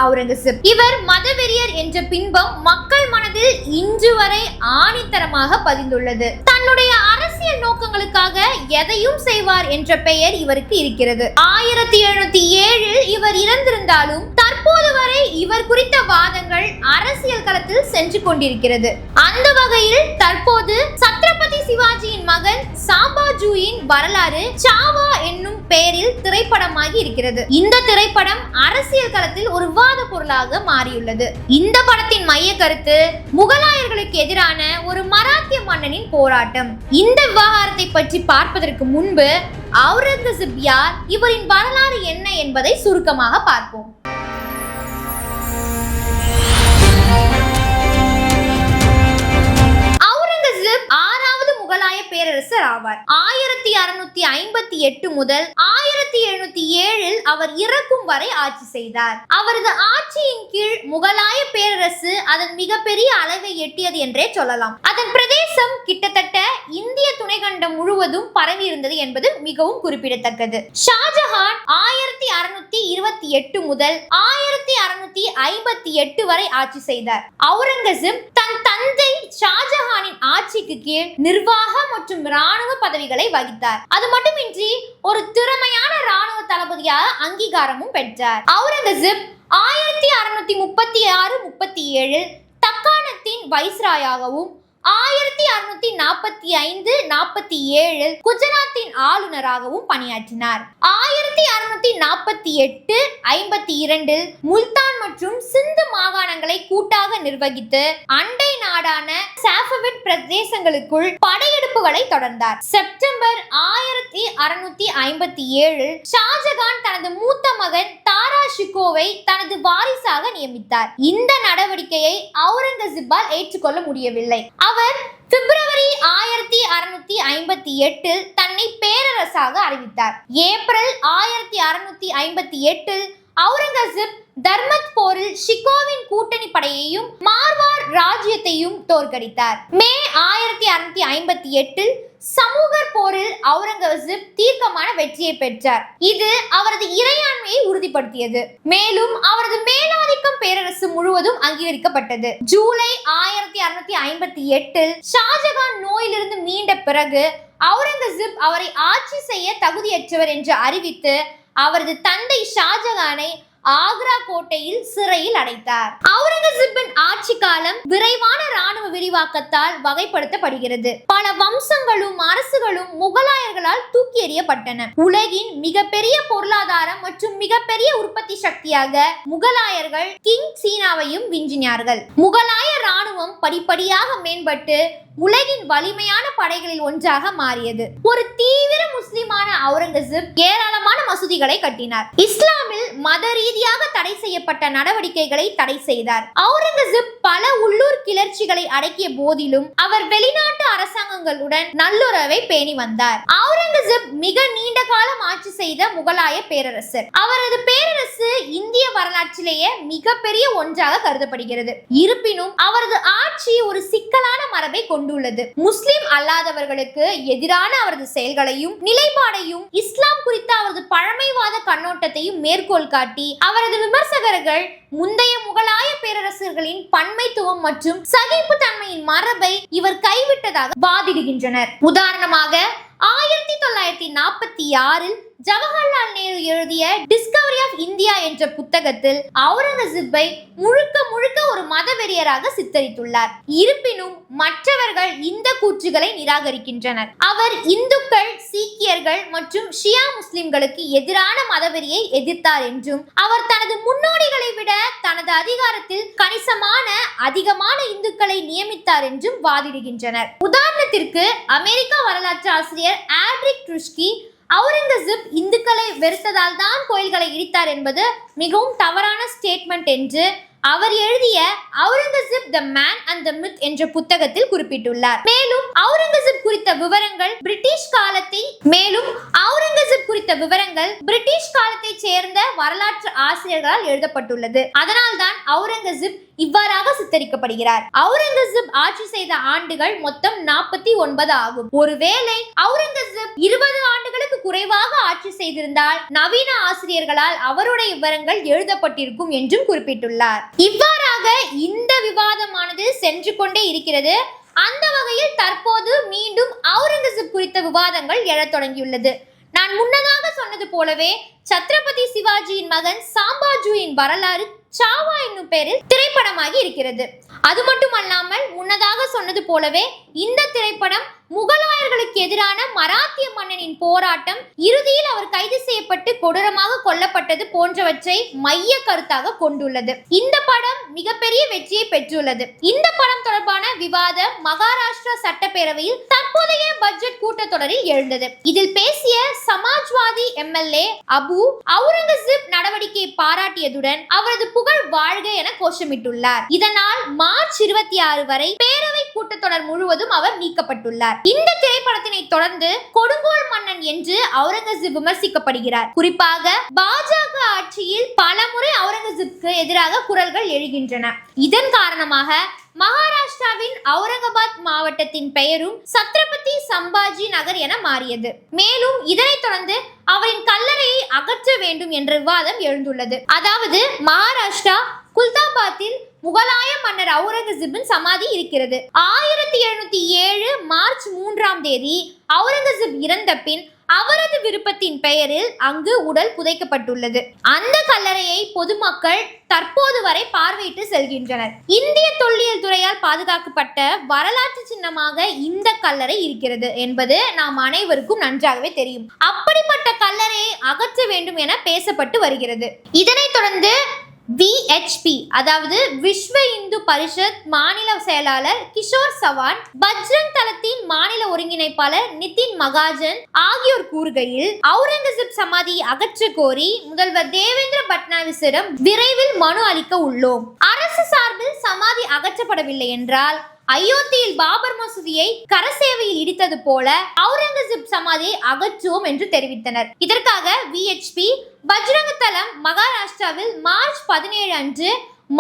அவுரங்கசீப். இவர் மதவெறியர் என்ற பின்பம் மக்கள் மனதில் இன்று வரை ஆணித்தரமாக பதிந்துள்ளது. தன்னுடைய அரசியல் நோக்கங்களுக்காக எதையும் செய்வார் என்ற பெயர் இவருக்கு இருக்கிறது. 1707 இவர் இறந்திருந்தாலும் தற்போது வரை இவர் குறித்த வாதங்கள் அரசியல் களத்தில் சென்று கொண்டிருக்கிறது. அந்த வகையில் தற்போது சத்ரபதி சிவாஜியின் மகன் சாம்பாஜியின் வரலாறு சாவா என்னும் பெயரில் திரைப்படமாகி இருக்கிறது. இந்த திரைப்படம் அரசியல் களத்தில் ஒரு விவாத பொருளாக மாறியுள்ளது. இந்த படத்தின் மைய கருத்து முகலாயர்களுக்கு எதிரான ஒரு மராத்திய மன்னனின் போராட்டம். இந்த விவகாரத்தை பற்றி பார்ப்பதற்கு முன்பு அவுரங்கசீப் யார், இவரின் வரலாறு என்ன என்பதை சுருக்கமாக பார்ப்போம். அவுரங்கசீப் ஆறாவது முகலாய பேரரசர் ஆவார். 1658 முதல் 1707 அவர் இறக்கும் வரை ஆட்சி செய்தார். அவரது ஆட்சியின் கீழ் முகலாய பேரரசு அதன் மிகப்பெரிய அளவை எட்டியது என்றே சொல்லலாம். அதன் பிரதேசம் கிட்டத்தட்ட இந்திய துணைக்கண்டம் முழுவதும் பரவி இருந்தது என்பது மிகவும் குறிப்பிடத்தக்கது. ஷாஜஹான் 1628 முதல் 1658 வரை ஆட்சி செய்தார். அவுரங்கசீப் தன் தந்தை ஷாஜஹானின் ஆட்சிக்கு கீழ் நிர்வாக மற்றும் ராணுவ பதவிகளை வகித்தார். அது மட்டுமின்றி ஒரு திறமையான ராணுவ தளபதியாக அங்கீகாரமும் பெற்றார். அவுரங்கசீப் 1636-37 தக்காணத்தின் வைஸ்ராயாகவும் 1645-47 குஜராத்தின் ஆளுநராகவும் பணியாற்றினார். 1648-52 முல்தான் மற்றும் சிந்து மாகாணங்களை கூட்டாக நிர்வகித்து அண்டை நாடான சாஃபவிட் பிரதேசங்களுக்குள் படையெடுப்புகளை தொடர்ந்தார். செப்டம்பர் 1657 ஷாஜகான் தனது மூத்த மகன் தாரா ஷிகோவை தனது வாரிசாக நியமித்தார். இந்த நடவடிக்கையை அவுரங்கசீப்பால் ஏற்றுக்கொள்ள முடியவில்லை. அவர் பிப்ரவரி 1658 தன்னை பேரரசாக அறிவித்தார். ஏப்ரல் 1658 அவுரங்கசீப் தர்மத் போரில் ஷிகோவின் கூட்டணி படையையும் மார்வார் ராஜ்யத்தையும் தோற்கடித்தார். மே 1658 சமூகர் போரில் அவுரங்கசீப் தீர்க்கமான வெற்றியை பெற்றார். இது அவரது இறையாண்மையை உறுதிப்படுத்தியது. மேலும் அவரது மேலாதிக்கம் பேரரசு முழுவதும் அங்கீகரிக்கப்பட்டது. ஜூலை 1658 ஷாஜகான் நோயிலிருந்து மீண்ட பிறகு அவுரங்கசீப் அவரை ஆட்சி செய்ய தகுதியற்றவர் என்று அறிவித்து அவரது தந்தை ஷாஜகானை ஆக்ரா கோட்டையில் சிறையில் அடைத்தார். அவுரங்கசீப்பின் ஆட்சி காலம் விரைவான ராணுவ விரிவாக்கத்தால் வகைப்படுத்தப்படுகிறது. பல வம்சங்களும் அரசுகளும் முகலாயர்களால் தூக்கி எறியப்பட்டன. உலகின் மிகப்பெரிய பொருளாதாரம் மற்றும் மிகப்பெரிய உற்பத்தி சக்தியாக முகலாயர்கள் கிங் சீனாவையும் விஞ்சினார்கள். முகலாய ராணுவம் படிப்படியாக மேம்பட்டு உலகின் வலிமையான படைகளில் ஒன்றாக மாறியது. ஒரு தீவிர முஸ்லிமான அவுரங்கசீப் ஏராளமான மசூதிகளை கட்டினார். இஸ்லாமில் மத ரீதியாக தடை செய்யப்பட்ட நடவடிக்கைகளை தடை செய்தார். அவுரங்கசீப் பல உள்ளூர் கிளர்ச்சிகளை அடக்கிய போதிலும் அவர் வெளிநாட்டு அரசாங்கங்களுடன் நல்லுறவை பேணி வந்தார். அவுரங்கசீப் மிக நீண்ட காலம் ஆட்சி செய்த முகலாய பேரரசர். அவரது பேரரசு இந்திய வரலாற்றிலேயே மிகப்பெரிய ஒன்றாக கருதப்படுகிறது. இருப்பினும் அவரது ஆட்சி ஒரு சிக்கலான மரபை கொண்டுள்ளது. முஸ்லிம் அல்லாதவர்களுக்கு எதிரான அவரது செயல்களையும் நிலைப்பாடையும் இஸ்லாம் குறித்த அவரது பழமைவாத கண்ணோட்டத்தையும் மேற்கோள் காட்டி அவரது விமர்சகர்கள் முந்தைய முகலாய பேரரசர்களின் பன்மைத்துவம் மற்றும் சகிப்புத்தன்மையின் மரபை இவர் கைவிட்டதாக வாதிடுகின்றனர். உதாரணமாக 1946 ஜவஹர்லால் நேரு எழுதிய டிஸ்கவரி ஆஃப் இந்தியா என்ற புத்தகத்தில் அவுரங்கசீப்பை முழுக்க ஒரு மதவெறியராக சித்தரித்துள்ளார். இருப்பினும் மற்றவர்கள் இந்த கூற்றுகளை நிராகரிக்கின்றனர். அவர் இந்துக்கள், சீக்கியர்கள் மற்றும் ஷியா முஸ்லிம்களுக்கு எதிரான மதவெறியை எதிர்த்தார் என்றும் அவர் தனது முன்னோடிகளை விட தனது அதிகாரத்தில் அதிகமான இந்துக்களை நியமித்தார் என்றும் வாதிடுகின்றனர். உதாரணத்திற்கு அமெரிக்க வரலாற்று ஆசிரியர் ஆட்ரிக் ட்ருஷ்கி அவுரங்கசீப் இந்துக்களை வெறுத்ததால் தான் கோயில்களை இடித்தார் என்பது மிகவும் தவறான ஸ்டேட்மெண்ட் என்று அவர் எழுதிய Aurangzeb the man and the myth என்ற புத்தகத்தில் குறிப்பிட்டுள்ளார். மேலும் அவுரங்கசீப் குறித்த விவரங்கள் பிரிட்டிஷ் காலத்தை சேர்ந்த வரலாற்று ஆசிரியர்களால் எழுதப்பட்டுள்ளது. அதனால்தான் அவுரங்கசீப் இவ்வாறாக சித்தரிக்கப்படுகிறார். அவுரங்கசீப் ஆட்சி செய்த ஆண்டுகள் மொத்தம் 49 ஆகும். ஒருவேளை அவுரங்கசீப் 20 ஆண்டுகளுக்கு குறைவாக ஆட்சி செய்திருந்தால் நவீன ஆசிரியர்களால் அவருடைய விவரங்கள் எழுதப்பட்டிருக்கும் என்றும் குறிப்பிட்டுள்ளார். இவ்வாறாக இந்த விவாதமானது சென்று கொண்டே இருக்கிறது. அந்த வகையில் தற்போது மீண்டும் அவுரங்கசீப் குறித்த விவாதங்கள் எழத் தொடங்கியுள்ளது. நான் முன்னதாக சொன்னது போலவே சத்ரபதி சிவாஜியின் மகன் சாம்பாஜியின் வரலாறு சாவா என்னும் பெயரில் திரைப்படமாகி இருக்கிறது. அது மட்டுமல்லாமல் முன்னதாக சொன்னது போலவே இந்த திரைப்படம் முகலாயர்களுக்கு எதிரான மராத்திய மன்னனின் போராட்டம், இறுதியில் அவர் கைது செய்யப்பட்டு கொடூரமாக கொல்லப்பட்டது போன்றவற்றை மைய கருத்தாக கொண்டுள்ளது. இந்த படம் மிகப்பெரிய வெற்றியை பெற்றுள்ளது. இந்த படம் தொடர்பான விவாதம் மகாராஷ்டிரா சட்டப்பேரவையில் தற்போதைய பட்ஜெட் கூட்டத்தொடரில் எழுந்தது. இதில் பேசிய சமாஜ்வாதி எம்எல்ஏ அபு அவுரங்கசீப் நடவடிக்கையை பாராட்டியதுடன் அவரது புகழ் வாழ்க என கோஷமிட்டுள்ளார். இதனால் மார்ச் 26 வரை பேரவை கூட்டத்தொடர் முழுவதும் அவர் நீக்கப்பட்டுள்ளார். இந்த திரைப்படத்தினை தொடர்ந்து கொடுங்கோல் மன்னன் என்று அவுரங்கசீப் விமர்சிக்கப்படுகிறார். குறிப்பாக பாஜக ஆட்சியில் பலமுறை அவுரங்கசீப்க்கு எதிராக குரல்கள் எழுகின்றன. இதன் காரணமாக மகாராஷ்டிராவின் அவுரங்காபாத் மாவட்டத்தின் பெயரும் சத்ரபதி சம்பாஜி நகர் என மாறியது. மேலும் இதனைத் தொடர்ந்து அவரின் கல்லறையை அகற்ற வேண்டும் என்ற விவாதம் எழுந்துள்ளது. அதாவது மகாராஷ்டிரா குல்தாபாத்தில் முகலாய மன்னர் அவுரங்கசீப்பின் சமாதி இருக்கிறது. 1707 மார்ச் 3ஆம் தேதி அவுரங்கசீப் இறந்த பின் அவரது விருப்பத்தின் பெயரில் அங்கு உடல் புதைக்கப்பட்டுள்ளது. அந்த கல்லறையை பொதுமக்கள் தற்போது வரை பார்வையிட்டு செல்கின்றனர். இந்திய தொல்லியல் துறையால் பாதுகாக்கப்பட்ட வரலாற்று சின்னமாக இந்த கல்லறை இருக்கிறது என்பது நாம் அனைவருக்கும் நன்றாகவே தெரியும். அப்படிப்பட்ட கல்லறையை அகற்ற வேண்டும் என பேசப்பட்டு வருகிறது. இதனைத் தொடர்ந்து VHP அதாவது விஸ்வ இந்து பரிஷத் மாநில செயலாளர் கிஷோர் சவான், பஜ்ரங் தளத்தின் மாநில ஒருங்கிணைப்பாளர் நிதின் மகாஜன் ஆகியோர் கூறுகையில், அவுரங்கசீப் சமாதியை அகற்ற கோரி முதல்வர் தேவேந்திர பட்னாவிஸிடம் விரைவில் மனு அளிக்க உள்ளோம். அரசு சார்பில் சமாதி அகற்றப்படவில்லை என்றால் அயோத்தியில் பாபர் மசூதியை கரசேவையில் இடித்தது போல அவுரங்கசீப் சமாதியை அகற்றுவோம் என்று தெரிவித்தனர். இதற்காக VHP பஜ்ரங் தளம் மகாராஷ்டிராவில் மார்ச் 17 அன்று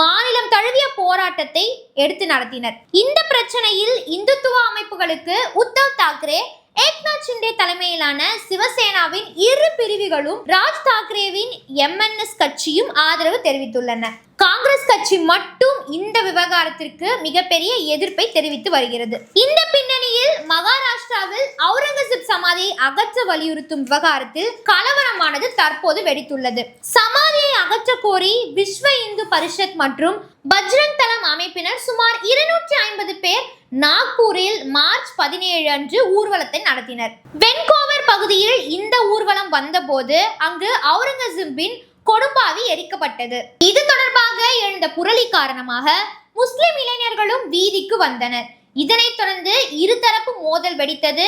மாநிலம் தழுவிய போராட்டத்தை எடுத்து நடத்தினர். இந்த பிரச்சனையில் இந்துத்துவ அமைப்புகளுக்கு உத்தவ் தாக்கரே, ஏக்நாத் ஷிண்டே தலைமையிலான சிவசேனாவின் இரு பிரிவுகளும் ராஜ் தாக்கரேவின் MNS கட்சியும் ஆதரவு தெரிவித்துள்ளன. காங்கிரஸ் கட்சி மட்டும் இந்த விவகாரத்திற்கு மிகப்பெரிய எதிர்ப்பை தெரிவித்து வருகிறது. இந்த பின்னணியில் மகாராஷ்டிராவில் அவுரங்கசீப் சமாதியை அகற்ற வலியுறுத்தும் விவகாரத்தில் கலவரமானது தற்போது வெடித்துள்ளது. சமாதியை அகற்ற கோரி விஸ்வ இந்து பரிஷத் மற்றும் பஜ்ரங் தளம் அமைப்பினர் சுமார் 250 பேர் நாக்பூரில் மார்ச் 17 அன்று ஊர்வலத்தை நடத்தினர். வென்கோவர் பகுதியில் இந்த ஊர்வலம் வந்தபோது அங்கு அவுரங்கசீப்பின் கொடும்பாவி எரிக்கப்பட்டது. இது தொடர்பாக எழுந்த புரளி காரணமாக முஸ்லிம் இளைஞர்களும் வீதிக்கு வந்தனர். இதனைத் தொடர்ந்து இருதரப்பு மோதல் வெடித்தது.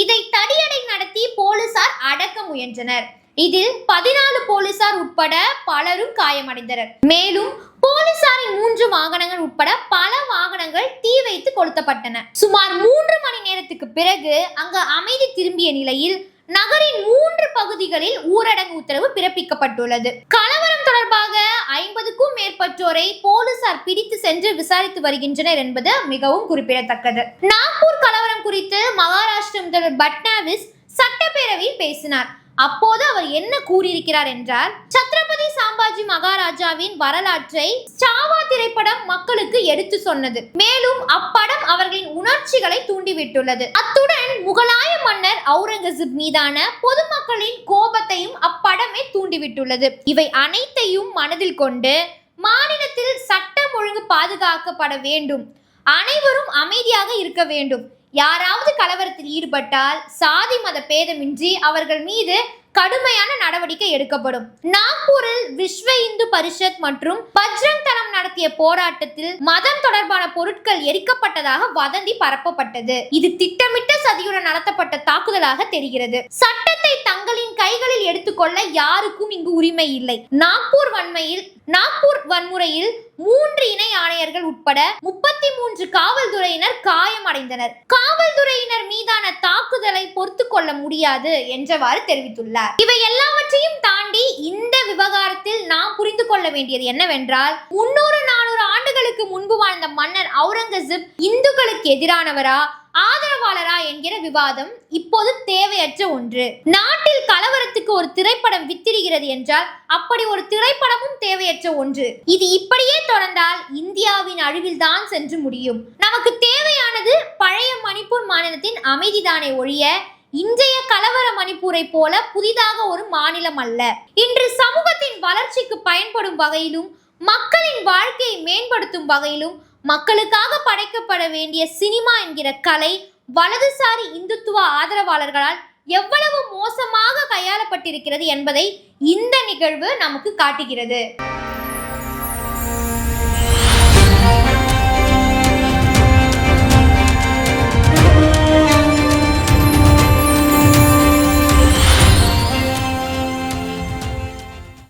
இதை தடியடை நடத்தி போலீசார் அடக்க முயன்றனர். இதில் 14 போலீசார் உட்பட பலரும் காயமடைந்தனர். மேலும் போலீசாரின் 3 வாகனங்கள் உட்பட பல வாகனங்கள் தீ வைத்து கொளுத்தப்பட்டன. சுமார் 3 மணி நேரத்துக்கு பிறகு அங்கு அமைதி திரும்பிய நிலையில் நகரின் 3 பகுதிகளில் ஊரடங்கு உத்தரவு பிறப்பிக்கப்பட்டுள்ளது. கலவரம் தொடர்பாக 50க்கும் மேற்பட்டோரை போலீசார் பிடித்து சென்று விசாரித்து வருகின்றனர் என்பது மிகவும் குறிப்பிடத்தக்கது. நாக்பூர் கலவரம் குறித்து மகாராஷ்டிர முதல்வர் பட்னாவிஸ் சட்டப்பேரவையில் பேசினார். அப்போது அவர் என்ன கூறியிருக்கிறார் என்றால், சத்ரபதி சாம்பாஜி மகாராஜாவின் வரலாற்றை சாவா திரைப்படம் மக்களுக்கு எடுத்து சொன்னது. மேலும் அப்படம் அவர்களின் உணர்ச்சிகளை தூண்டிவிட்டுள்ளது. அத்துடன் முகலாய மன்னர் அவுரங்கசீப் மீதான பொதுமக்களின் கோபத்தையும் அப்படமே தூண்டிவிட்டுள்ளது. இவை அனைத்தையும் மனதில் கொண்டு மாநிலத்தில் சட்டம் ஒழுங்கு பாதுகாக்கப்பட வேண்டும், அனைவரும் அமைதியாக இருக்க வேண்டும், யாராவது கலவரத்தில் ஈடுபட்டால் சாதி மத பேதமின்றி அவர்கள் மீது கடுமையான நடவடிக்கை எடுக்கப்படும். நாக்பூரில் விஸ்வ இந்து பரிஷத் மற்றும் பஜ்ரங் தளம் நடத்திய போராட்டத்தில் மதம் தொடர்பான பொருட்கள் எரிக்கப்பட்டதாக வதந்தி பரப்பப்பட்டது. இது திட்டமிட்ட சதியுடன் நடத்தப்பட்ட தாக்குதலாக தெரிகிறது. சட்டத்தை தங்களின் கைகளில் எடுத்து கொள்ள யாருக்கும் இங்கு உரிமை இல்லை. நாக்பூர் வன்முறையில் 3 இணை ஆணையர்கள் உட்பட 33 காவல்துறையினர் காயமடைந்தனர். காவல்துறையினர் மீதான தாக்குதலை பொறுத்து கொள்ள முடியாது என்றவாறு தெரிவித்துள்ளார். இவை எல்லாவற்றையும் தாண்டி இந்த விவகாரத்தில் நாம் புரிந்து கொள்ள வேண்டியது என்னவென்றால் 300-400 ஆண்டுகளுக்கு முன்பு வாழ்ந்த மன்னர் அவுரங்கசீப் இந்துக்களுக்கு எதிரானவரா ஆதரவாளரா என்கிற விவாதம் இப்போது தேவையற்ற ஒன்று. நாட்டில் கலவரத்துக்கு ஒரு திரைப்படம் வித்திடுகிறது என்றால் அப்படி ஒரு திரைப்படமும் தேவையற்ற ஒன்று. இது இப்படியே தொடர்ந்தால் இந்தியாவின் அழிவில்தான் சென்று முடியும். நமக்கு தேவையானது பழைய மணிப்பூர் மாநிலத்தின் அமைதிதானே ஒழிய இன்றைய கலவர மணிப்பூரை போல புதிதாக ஒரு மாநிலம் அல்ல. இன்று சமூகத்தின் வளர்ச்சிக்கு பயன்படும் வகையிலும் மக்களின் வாழ்க்கையை மேம்படுத்தும் வகையிலும் மக்களுக்காக படைக்கப்பட வேண்டிய சினிமா என்கிற கலை வலதுசாரி இந்துத்துவ ஆதரவாளர்களால் எவ்வளவு மோசமாக கையாளப்பட்டிருக்கிறது என்பதை இந்த நிகழ்வு நமக்கு காட்டுகிறது.